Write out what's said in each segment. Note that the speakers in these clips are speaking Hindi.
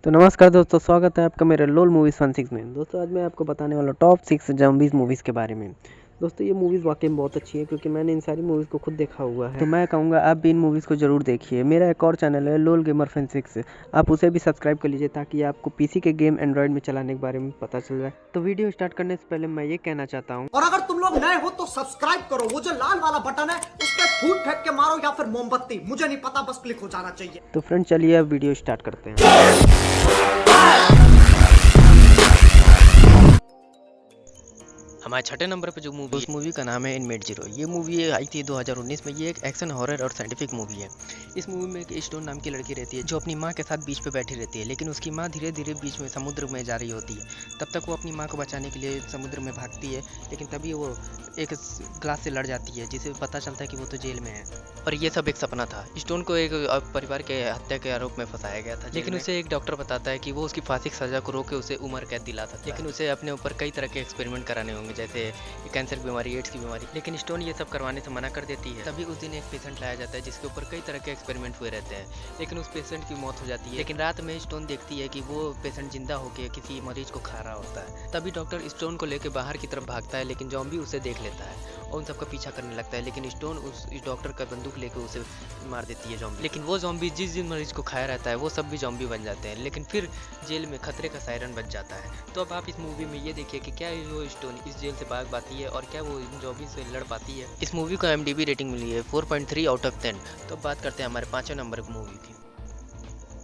तो नमस्कार दोस्तों, स्वागत है आपका मेरे लोल मूवीज़ फन सिक्स में। दोस्तों आज मैं आपको बताने वाला हूँ टॉप 6 ज़ॉम्बीज़ मूवीज़ के बारे में। दोस्तों ये मूवीज़ वाकई में बहुत अच्छी है क्योंकि मैंने इन सारी मूवीज़ को खुद देखा हुआ है। तो मैं कहूँगा आप भी इन मूवीज़ को ज़रूर देखिए। मेरा एक और चैनल है लोल गेमर फन सिक्स, आप उसे भी सब्सक्राइब कर लीजिए ताकि आपको पीसी के गेम एंड्रॉयड में चलाने के बारे में पता चल जाए। तो वीडियो स्टार्ट करने से पहले मैं ये कहना चाहता हूँ, और अगर तुम लोग नए हो तो सब्सक्राइब करो, वो जो लाल वाला बटन है उस पर फूट फेंक के मारो या फिर मोमबत्ती, मुझे नहीं पता, बस क्लिक हो जाना चाहिए। तो फ्रेंड चलिए अब वीडियो स्टार्ट करते हैं। हमारे छठे नंबर पे जो मूवी, उस मूवी का नाम है इनमेट जीरो। ये मूवी आई थी 2019 में। ये एक एक्शन हॉरर और साइंटिफिक मूवी है। इस मूवी में एक स्टोन नाम की लड़की रहती है जो अपनी माँ के साथ बीच पे बैठी रहती है, लेकिन उसकी माँ धीरे धीरे बीच में समुद्र में जा रही होती है। तब तक वो अपनी माँ को बचाने के लिए समुद्र में भागती है, लेकिन तभी वो एक ग्लास से लड़ जाती है जिसे पता चलता है कि वो तो जेल में है और ये सब एक सपना था। स्टोन को एक परिवार के हत्या के आरोप में फंसाया गया था, लेकिन उसे एक डॉक्टर बताता है कि वो उसकी फांसी की सजा को रोक के उसे उम्र कैद दिला सकता है, लेकिन उसे अपने ऊपर कई तरह के एक्सपेरिमेंट कराने होंगे, जैसे कैंसर की बीमारी, एड्स की बीमारी। लेकिन स्टोन ये सब करवाने से मना कर देती है। तभी उस दिन एक पेशेंट लाया जाता है जिसके ऊपर कई तरह के एक्सपेरिमेंट हुए रहते हैं, लेकिन उस पेशेंट की मौत हो जाती है। लेकिन रात में स्टोन देखती है कि वो पेशेंट जिंदा होकर किसी मरीज को खा रहा होता है। तभी डॉक्टर स्टोन को लेकर बाहर की तरफ भागता है, लेकिन जॉम्बी उसे देख लेता है और उन सबका पीछा करने लगता है। लेकिन स्टोन उस डॉक्टर का बंदूक लेकर उसे मार देती है जॉम्बी। लेकिन वो जॉम्बी जिन मरीज को खाया रहता है वो सब भी जॉम्बी बन जाते हैं। लेकिन फिर जेल में खतरे का सायरन बच जाता है। तो अब आप इस मूवी में ये देखिए कि क्या वो स्टोन इस जेल से भाग पाती है और क्या वो इन जॉम्बी से लड़ पाती है। इस मूवी को IMDb रेटिंग मिली है 4.3 आउट ऑफ 10। तो अब बात करते हैं हमारे पाँचवें नंबर की मूवी की।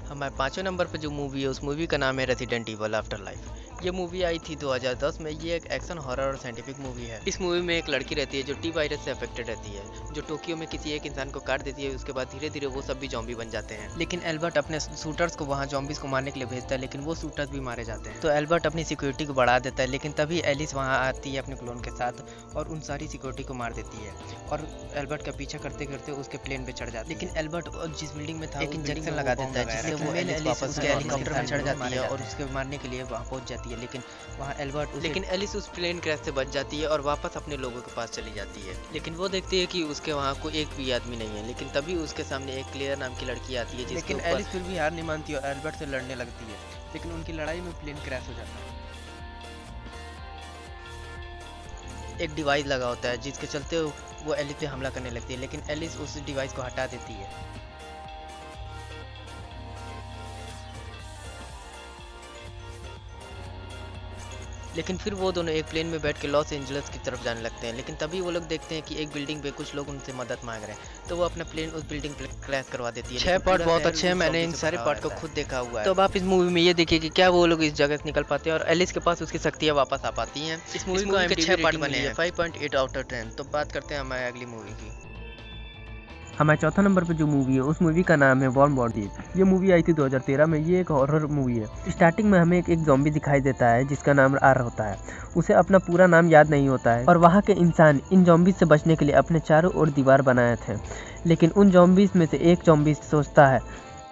हमारे पाँचवें नंबर पर जो मूवी है उस मूवी का नाम है रेसिडेंट इविल आफ्टर लाइफ। ये मूवी आई थी 2010 में। ये एक एक्शन हॉरर और साइंटिफिक मूवी है। इस मूवी में एक लड़की रहती है जो टी वायरस से अफेक्टेड रहती है, जो टोक्यो में किसी एक इंसान को काट देती है। उसके बाद धीरे धीरे वो सब भी जॉम्बी बन जाते हैं। लेकिन एल्बर्ट अपने शूटर्स को वहाँ जॉम्बीज को मारने के लिए भेजता है, लेकिन वो शूटर्स भी मारे जाते हैं। तो एल्बर्ट अपनी सिक्योरिटी को बढ़ा देता है, लेकिन तभी एलिस वहाँ आती है अपने क्लोन के साथ और उन सारी सिक्योरिटी को मार देती है और एल्बर्ट का पीछा करते करते उसके प्लेन पे चढ़ जाती है। लेकिन एल्बर्ट जिस बिल्डिंग में था एक इंजेक्शन लगा देता है जिससे वो एलिस वापस उसके हेलीकॉप्टर में चढ़ जाती है और उसके मारने के लिए वहाँ पहुँच जाती है। लेकिन एलिस उस प्लेन क्रैश से बच जाती है और वापस अपने लोगों के पास चली जाती है। लेकिन वो देखती है कि उसके वहाँ कोई एक भी आदमी नहीं है। लेकिन तभी उसके सामने एक क्लेयर नाम की लड़की आती है, लेकिन एलिस फिर भी हार नहीं मानती और एल्बर्ट से लड़ने लगती है। लेकिन उनकी लड़ाई में प्लेन क्रैश हो जाता है। एक डिवाइस लगा होता है जिसके चलते वो एलिस पे हमला करने लगती है, लेकिन एलिस उस डिवाइस को हटा देती है। लेकिन फिर वो दोनों एक प्लेन में बैठ के लॉस एंजल्स की तरफ जाने लगते हैं। लेकिन तभी वो लोग देखते हैं कि एक बिल्डिंग पे कुछ लोग उनसे मदद मांग रहे हैं, तो वो अपना प्लेन उस बिल्डिंग पे क्रैश करवा देती है। 6 पार्ट बहुत अच्छे हैं, मैंने इन सारे पार्ट को खुद देखा हुआ है। तो अब आप इस मूवी में ये देखिए कि क्या वो लोग इस जगह से निकल पाते हैं और एलिस के पास उसकी शक्तियाँ वापस आ पाती हैं। इस मूवी को 6 पार्ट बने हैं, 5.8 आउट ऑफ 10। तो बात करते हैं हमारे अगली मूवी की। हमारे चौथा नंबर पर जो मूवी है उस मूवी का नाम है वार्म बॉडीज। ये मूवी आई थी 2013 में। ये एक हॉरर मूवी है। स्टार्टिंग में हमें एक ज़ॉम्बी दिखाई देता है जिसका नाम आर होता है। उसे अपना पूरा नाम याद नहीं होता है और वहाँ के इंसान इन ज़ॉम्बीज से बचने के लिए अपने चारों ओर दीवार बनाए थे। लेकिन उन ज़ॉम्बीज में से एक ज़ॉम्बी सोचता है,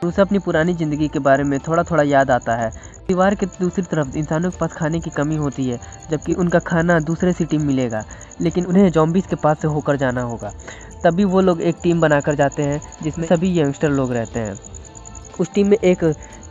उसे अपनी पुरानी ज़िंदगी के बारे में थोड़ा थोड़ा याद आता है। दीवार के दूसरी तरफ इंसानों के पास खाने की कमी होती है, जबकि उनका खाना दूसरे सिटी में मिलेगा, लेकिन उन्हें ज़ॉम्बीज के पास से होकर जाना होगा। तभी वो लोग एक टीम बनाकर जाते हैं जिसमें सभी यंगस्टर लोग रहते हैं। उस टीम में एक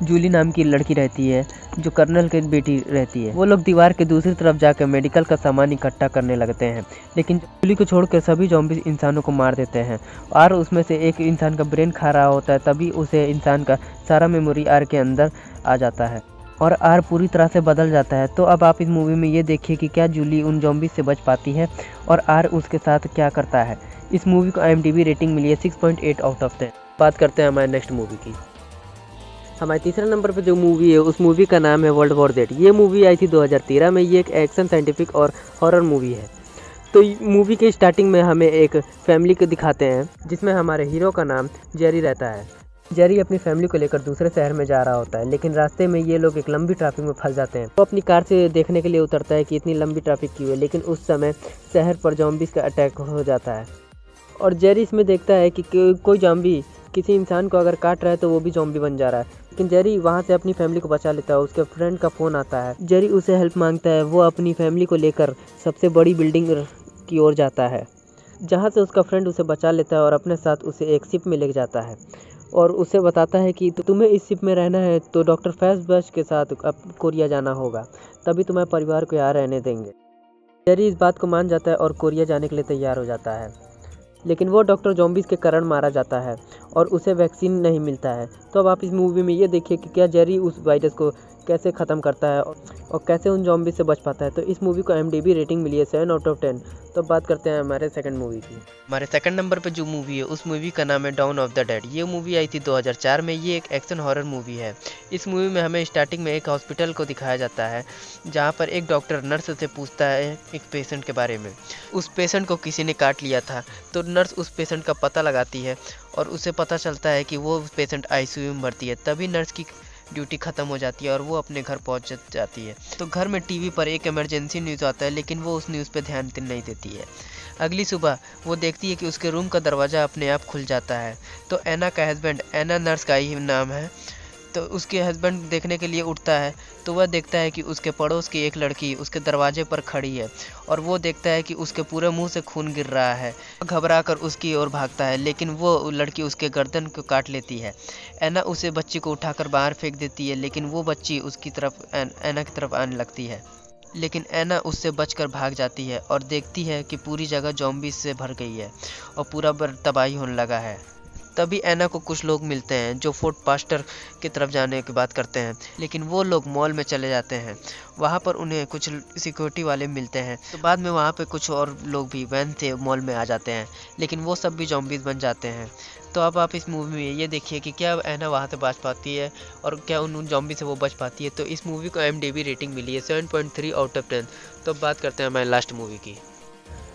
जूली नाम की लड़की रहती है जो कर्नल की बेटी रहती है। वो लोग दीवार के दूसरी तरफ जाकर मेडिकल का सामान इकट्ठा करने लगते हैं, लेकिन जूली को छोड़कर सभी ज़ॉम्बी इंसानों को मार देते हैं और उसमें से एक इंसान का ब्रेन खा रहा होता है। तभी उसे इंसान का सारा मेमोरी आर के अंदर आ जाता है और आर पूरी तरह से बदल जाता है। तो अब आप इस मूवी में ये देखिए कि क्या जूली उन ज़ॉम्बी से बच पाती है और आर उसके साथ क्या करता है। इस मूवी को IMDb रेटिंग मिली है 6.8 आउट ऑफ 10। बात करते हैं हमारे नेक्स्ट मूवी की। हमारे तीसरे नंबर पर जो मूवी है उस मूवी का नाम है वर्ल्ड वॉर Z। ये मूवी आई थी 2013 में। ये एक एक्शन, साइंटिफिक और हॉरर मूवी है। तो मूवी के स्टार्टिंग में हमें एक फैमिली को दिखाते हैं जिसमें हमारे हीरो का नाम जेरी रहता है। जेरी अपनी फैमिली को लेकर दूसरे शहर में जा रहा होता है, लेकिन रास्ते में ये लोग एक लंबी ट्रैफिक में फंस जाते हैं। वो अपनी कार से देखने के लिए उतरता है कि इतनी लंबी ट्रैफिक क्यों है, लेकिन उस समय शहर पर ज़ॉम्बीज़ का अटैक हो जाता है और जेरी इसमें देखता है कि कोई ज़ॉम्बी किसी इंसान को अगर काट रहा है तो वो भी ज़ॉम्बी बन जा रहा है। लेकिन जेरी वहाँ से अपनी फैमिली को बचा लेता है। उसके फ्रेंड का फ़ोन आता है, जेरी उसे हेल्प मांगता है। वो अपनी फैमिली को लेकर सबसे बड़ी बिल्डिंग की ओर जाता है, जहाँ से उसका फ्रेंड उसे बचा लेता है और अपने साथ उसे एक शिप में ले जाता है। और उसे बताता है कि तुम्हें इस शिप में रहना है तो डॉक्टर फैसबश के साथ अब कोरिया जाना होगा, तभी तुम्हारे परिवार को यहाँ रहने देंगे। जेरी इस बात को मान जाता है और कोरिया जाने के लिए तैयार हो जाता है, लेकिन वो डॉक्टर ज़ॉम्बीज़ के कारण मारा जाता है और उसे वैक्सीन नहीं मिलता है। तो अब आप इस मूवी में ये देखिए कि क्या जेरी उस वायरस को कैसे ख़त्म करता है और कैसे उन ज़ॉम्बीज़ से बच पाता है। तो इस मूवी को IMDb रेटिंग मिली है 7/10। तो बात करते हैं हमारे सेकंड मूवी की। हमारे सेकंड नंबर पे जो मूवी है उस मूवी का नाम है डाउन ऑफ द डेड। ये मूवी आई थी 2004 में। ये एक एक्शन हॉरर मूवी है। इस मूवी में हमें स्टार्टिंग में एक हॉस्पिटल को दिखाया जाता है जहाँ पर एक डॉक्टर नर्स से पूछता है एक पेशेंट के बारे में। उस पेशेंट को किसी ने काट लिया था, तो नर्स उस पेशेंट का पता लगाती है और उसे पता चलता है कि वो पेशेंट ICU में भर्ती है। तभी नर्स की ड्यूटी ख़त्म हो जाती है और वो अपने घर पहुंच जाती है। तो घर में टीवी पर एक इमरजेंसी न्यूज़ आता है, लेकिन वो उस न्यूज़ पे ध्यान नहीं देती है। अगली सुबह वो देखती है कि उसके रूम का दरवाज़ा अपने आप खुल जाता है। तो एना का हस्बैंड, एना नर्स का ही नाम है, तो उसके हस्बैंड देखने के लिए उठता है तो वह देखता है कि उसके पड़ोस की एक लड़की उसके दरवाजे पर खड़ी है और वो देखता है कि उसके पूरे मुंह से खून गिर रहा है। घबरा कर उसकी ओर भागता है, लेकिन वो लड़की उसके गर्दन को काट लेती है। एना उसे बच्ची को उठाकर बाहर फेंक देती है, लेकिन वो बच्ची उसकी तरफ एना की तरफ आने लगती है, लेकिन एना उससे बचकर भाग जाती है और देखती है कि पूरी जगह ज़ॉम्बीज़ से भर गई है और पूरा तबाही होने लगा है। तभी एना को कुछ लोग मिलते हैं जो फोर्ट पास्टर की तरफ जाने की बात करते हैं, लेकिन वो लोग मॉल में चले जाते हैं। वहाँ पर उन्हें कुछ सिक्योरिटी वाले मिलते हैं। तो बाद में वहाँ पे कुछ और लोग भी वैन थे मॉल में आ जाते हैं, लेकिन वो सब भी ज़ॉम्बीज़ बन जाते हैं। तो अब आप इस मूवी में ये देखिए कि क्या एना वहाँ से बच पाती है और क्या उन ज़ॉम्बी से वो बच पाती है। तो इस मूवी को IMDb रेटिंग मिली है 7.3/10। तो अब बात करते हैं हमारे लास्ट मूवी की।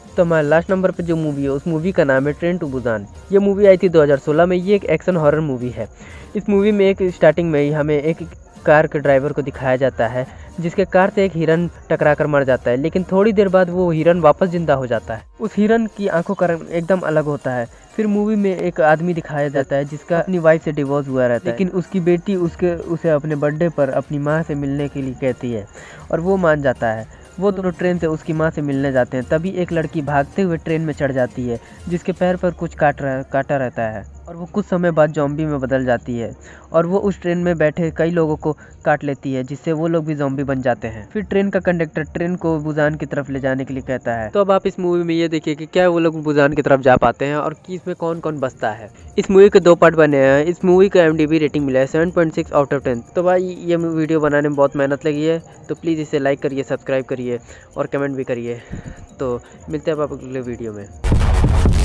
तो हमारे लास्ट नंबर पे जो मूवी है उस मूवी का नाम है ट्रेन टू बुसान। ये मूवी आई थी 2016 में। ये एक एक्शन हॉरर मूवी है। इस मूवी में एक स्टार्टिंग में ही हमें एक कार के ड्राइवर को दिखाया जाता है जिसके कार से एक हिरन टकरा कर मर जाता है, लेकिन थोड़ी देर बाद वो हिरन वापस जिंदा हो जाता है। उस हिरन की आंखों का रंग एकदम अलग होता है। फिर मूवी में एक आदमी दिखाया जाता है जिसका अपनी वाइफ से डिवोर्स हुआ रहता है, लेकिन उसकी बेटी उसे अपने बर्थडे पर अपनी माँ से मिलने के लिए कहती है और वो मान जाता है। वो दोनों ट्रेन से उसकी माँ से मिलने जाते हैं। तभी एक लड़की भागते हुए ट्रेन में चढ़ जाती है जिसके पैर पर कुछ काटा रहता है और वो कुछ समय बाद ज़ॉम्बी में बदल जाती है और वो उस ट्रेन में बैठे कई लोगों को काट लेती है, जिससे वो लोग भी ज़ॉम्बी बन जाते हैं। फिर ट्रेन का कंडक्टर ट्रेन को बुसान की तरफ ले जाने के लिए कहता है। तो अब आप इस मूवी में ये देखिए कि क्या वो लोग बुसान की तरफ जा पाते हैं और कि इसमें कौन कौन बचता है। इस मूवी के 2 पार्ट बने हैं। इस मूवी का IMDb रेटिंग मिला है 7.6/10। तो भाई ये वीडियो बनाने में बहुत मेहनत लगी है, तो प्लीज़ इसे लाइक करिए, सब्सक्राइब करिए और कमेंट भी करिए। तो मिलते हैं आप अगले वीडियो में।